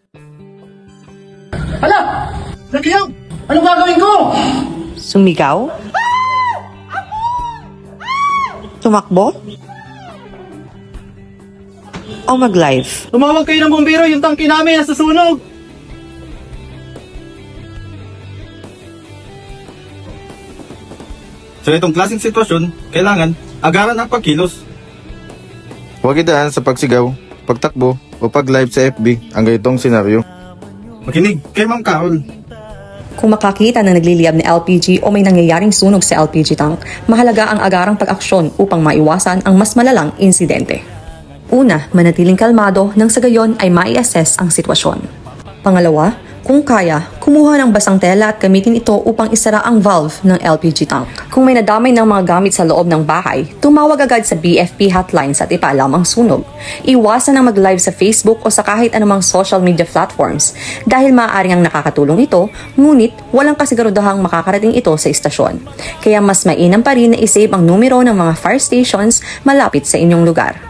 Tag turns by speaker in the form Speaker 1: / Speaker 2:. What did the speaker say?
Speaker 1: Hala! Nagyang! Anong gagawin ko?
Speaker 2: Sumigaw? Tumakbo? O mag-live?
Speaker 1: Tumawag kayo ng bumbero, yung tangke namin nasusunog!
Speaker 3: Sa itong klaseng sitwasyon, kailangan agaran ang pagkilos.
Speaker 4: Huwag idaan sa pagsigaw, pagtakbo o pag-live sa FB ang ganitong senaryo.
Speaker 3: Makinig kay Ma'am Carol.
Speaker 5: Kung makakita na nagliliyab ng LPG o may nangyayaring sunog sa LPG tank, mahalaga ang agarang pag-aksyon upang maiwasan ang mas malalang insidente. Una, manatiling kalmado nang sa gayon ay mai-assess ang sitwasyon. Pangalawa, kung kaya, kumuha ng basang tela at gamitin ito upang isara ang valve ng LPG tank. Kung may nadamay ng mga gamit sa loob ng bahay, tumawag agad sa BFP hotlines at ipaalam ang sunog. Iwasan ang mag-live sa Facebook o sa kahit anumang social media platforms dahil maaaring ang nakakatulong ito, ngunit walang kasigurudahang makakarating ito sa istasyon. Kaya mas mainam pa rin na isave ang numero ng mga fire stations malapit sa inyong lugar.